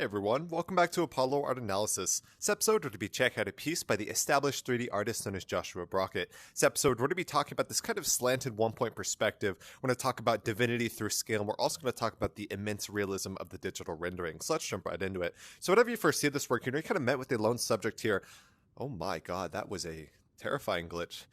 Hey everyone, welcome back to Apollo Art Analysis. This episode, we're going to be checking out a piece by the established 3D artist known as Joshua Brockett. This episode, we're going to be talking about this kind of slanted one-point perspective. We're going to talk about divinity through scale, and we're also going to talk about the immense realism of the digital rendering. So let's jump right into it. So whenever you first see this work, you kind of met with a lone subject here. Oh my god, that was a terrifying glitch.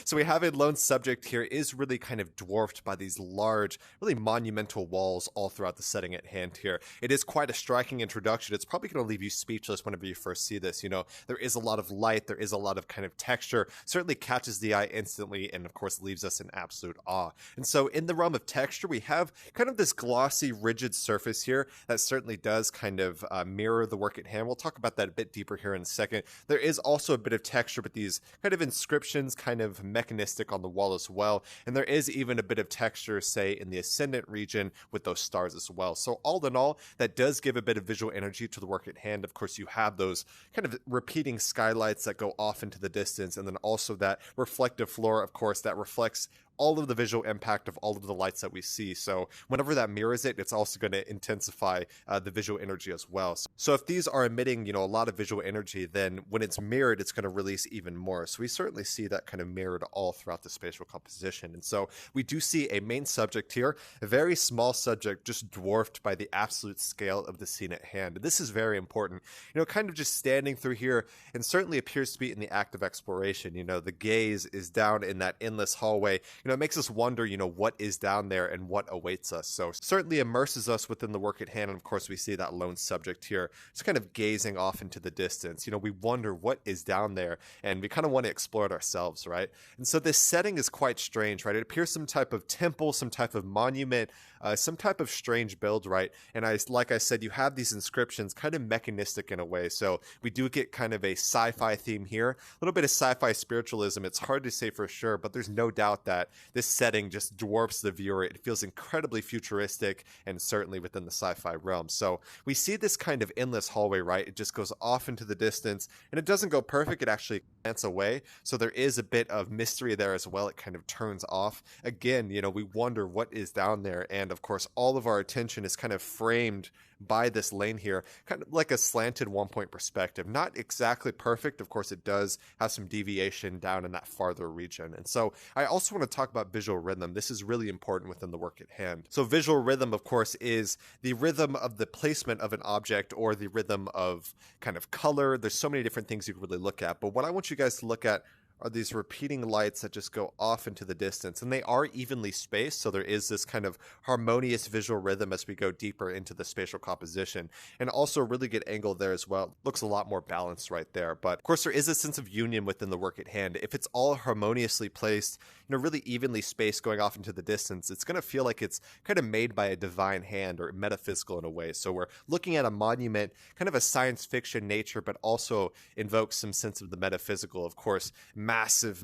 So we have a lone subject here is really kind of dwarfed by these large, really monumental walls all throughout the setting at hand here. It is quite a striking introduction. It's probably going to leave you speechless whenever you first see this. You know, there is a lot of light, there is a lot of kind of texture, certainly catches the eye instantly, and of course leaves us in absolute awe. And so in the realm of texture, we have kind of this glossy, rigid surface here that certainly does kind of mirror the work at hand. We'll talk about that a bit deeper here in a second. There is also a bit of texture, but these kind of inscriptions, kind of mechanistic on the wall as well. And there is even a bit of texture, say, in the ascendant region with those stars as well. So all in all, that does give a bit of visual energy to the work at hand. Of course, you have those kind of repeating skylights that go off into the distance, and then also that reflective floor, of course, that reflects all of the visual impact of all of the lights that we see. So whenever that mirrors it, it's also going to intensify the visual energy as well. So if these are emitting, a lot of visual energy, then when it's mirrored, it's going to release even more. So we certainly see that kind of mirrored all throughout the spatial composition. And so we do see a main subject here, a very small subject, just dwarfed by the absolute scale of the scene at hand. This is very important. Kind of just standing through here, and certainly appears to be in the act of exploration. The gaze is down in that endless hallway. It makes us wonder, what is down there and what awaits us. So certainly immerses us within the work at hand. And of course, we see that lone subject here, just kind of gazing off into the distance. We wonder what is down there, and we kind of want to explore it ourselves, right? And so this setting is quite strange, right? It appears some type of temple, some type of monument, some type of strange build, right? And like I said, you have these inscriptions kind of mechanistic in a way. So we do get kind of a sci-fi theme here, a little bit of sci-fi spiritualism. It's hard to say for sure, but there's no doubt that this setting just dwarfs the viewer. It feels incredibly futuristic and certainly within the sci-fi realm. So we see this kind of endless hallway, right? It just goes off into the distance, and it doesn't go perfect. It actually glance away. So there is a bit of mystery there as well. It kind of turns off. Again, we wonder what is down there. And of course, all of our attention is kind of framed by this lane here, kind of like a slanted one-point perspective. Not exactly perfect. Of course, it does have some deviation down in that farther region. And so I also want to talk about visual rhythm. This is really important within the work at hand. So visual rhythm, of course, is the rhythm of the placement of an object or the rhythm of kind of color. There's so many different things you can really look at. But what I want you guys to look at are these repeating lights that just go off into the distance, and they are evenly spaced, so there is this kind of harmonious visual rhythm as we go deeper into the spatial composition, and also a really good angle there as well. Looks a lot more balanced right there, but of course there is a sense of union within the work at hand. If it's all harmoniously placed, really evenly spaced going off into the distance, it's going to feel like it's kind of made by a divine hand or metaphysical in a way. So we're looking at a monument, kind of a science fiction nature, but also invokes some sense of the metaphysical. Of course, massive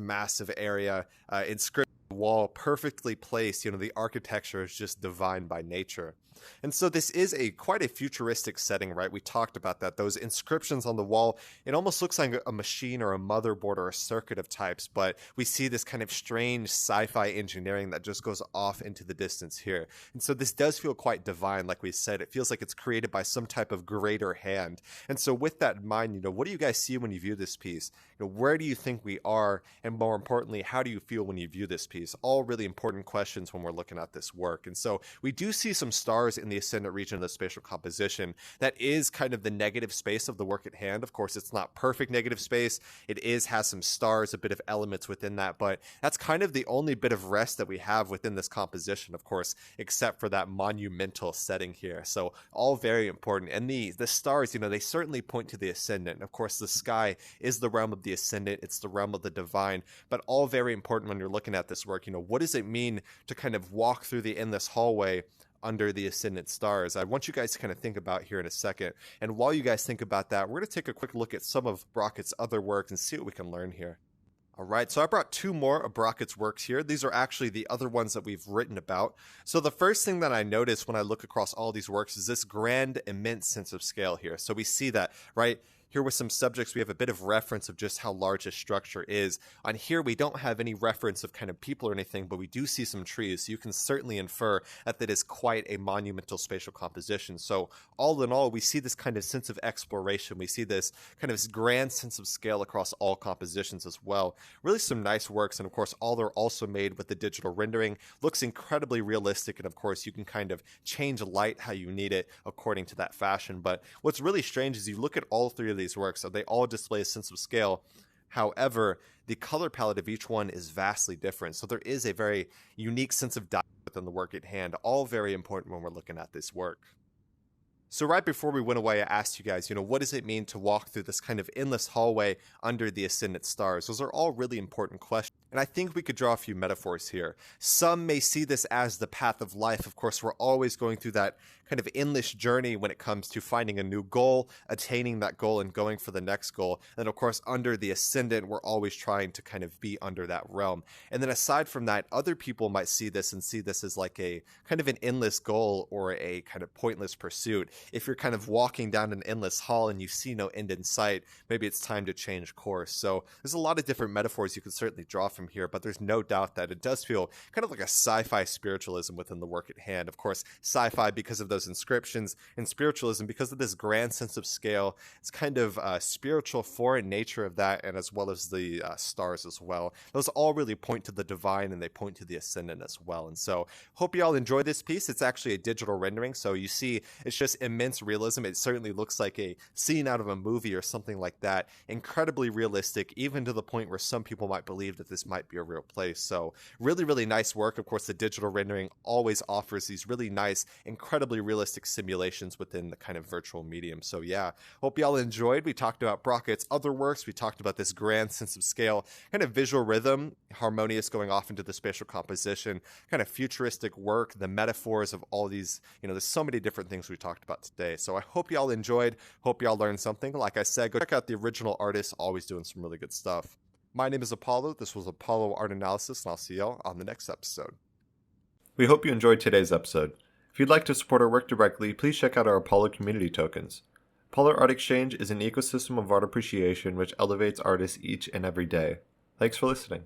area, inscription wall perfectly placed. The architecture is just divine by nature. And so this is quite a futuristic setting, right? We talked about that. Those inscriptions on the wall, it almost looks like a machine or a motherboard or a circuit of types, but we see this kind of strange sci-fi engineering that just goes off into the distance here. And so this does feel quite divine, like we said. It feels like it's created by some type of greater hand. And so with that in mind, what do you guys see when you view this piece? Where do you think we are? And more importantly, how do you feel when you view this piece? All really important questions when we're looking at this work. And so we do see some stars in the ascendant region of the spatial composition. That is kind of the negative space of the work at hand. Of course, it's not perfect negative space. It has some stars, a bit of elements within that, but that's kind of the only bit of rest that we have within this composition, of course, except for that monumental setting here. So all very important. And the stars, they certainly point to the ascendant. Of course, the sky is the realm of the ascendant. It's the realm of the divine, but all very important when you're looking at this work. What does it mean to kind of walk through the endless hallway under the ascendant stars? I want you guys to kind of think about here in a second. And while you guys think about that, we're going to take a quick look at some of Brockett's other works and see what we can learn here. All right, so I brought two more of Brockett's works here. These are actually the other ones that we've written about. So the first thing that I notice when I look across all these works is this grand, immense sense of scale here. So we see that, right? Here with some subjects, we have a bit of reference of just how large a structure is. On here, we don't have any reference of kind of people or anything, but we do see some trees. So you can certainly infer that is quite a monumental spatial composition. So all in all, we see this kind of sense of exploration. We see this kind of grand sense of scale across all compositions as well. Really some nice works. And of course, all are also made with the digital rendering. Looks incredibly realistic. And of course, you can kind of change light how you need it according to that fashion. But what's really strange is you look at all three of these works, so they all display a sense of scale. However, the color palette of each one is vastly different. So there is a very unique sense of depth within the work at hand, all very important when we're looking at this work. So right before we went away, I asked you guys, what does it mean to walk through this kind of endless hallway under the ascendant stars? Those are all really important questions. And I think we could draw a few metaphors here. Some may see this as the path of life. Of course, we're always going through that kind of endless journey when it comes to finding a new goal, attaining that goal, and going for the next goal. And of course, under the ascendant, we're always trying to kind of be under that realm. And then aside from that, other people might see this as like a kind of an endless goal or a kind of pointless pursuit. If you're kind of walking down an endless hall and you see no end in sight, maybe it's time to change course. So there's a lot of different metaphors you can certainly draw from here, but there's no doubt that it does feel kind of like a sci-fi spiritualism within the work at hand. Of course, sci-fi because of those inscriptions, and spiritualism because of this grand sense of scale. It's kind of spiritual foreign nature of that, and as well as the stars as well. Those all really point to the divine, and they point to the ascendant as well. And so hope you all enjoy this piece. It's actually a digital rendering, so you see it's just immense realism. It certainly looks like a scene out of a movie or something like that. Incredibly realistic, even to the point where some people might believe that this might be a real place. So really, really nice work. Of course, the digital rendering always offers these really nice, incredibly realistic simulations within the kind of virtual medium. So yeah, hope y'all enjoyed. We talked about Brockett's other works. We talked about this grand sense of scale, kind of visual rhythm, harmonious going off into the spatial composition, kind of futuristic work, the metaphors of all these, there's so many different things we talked about today. So I hope y'all enjoyed. Hope y'all learned something. Like I said, go check out the original artist, always doing some really good stuff. My name is Apollo. This was Apollo Art Analysis, and I'll see y'all on the next episode. We hope you enjoyed today's episode. If you'd like to support our work directly, please check out our Apollo community tokens. Apollo Art Exchange is an ecosystem of art appreciation which elevates artists each and every day. Thanks for listening.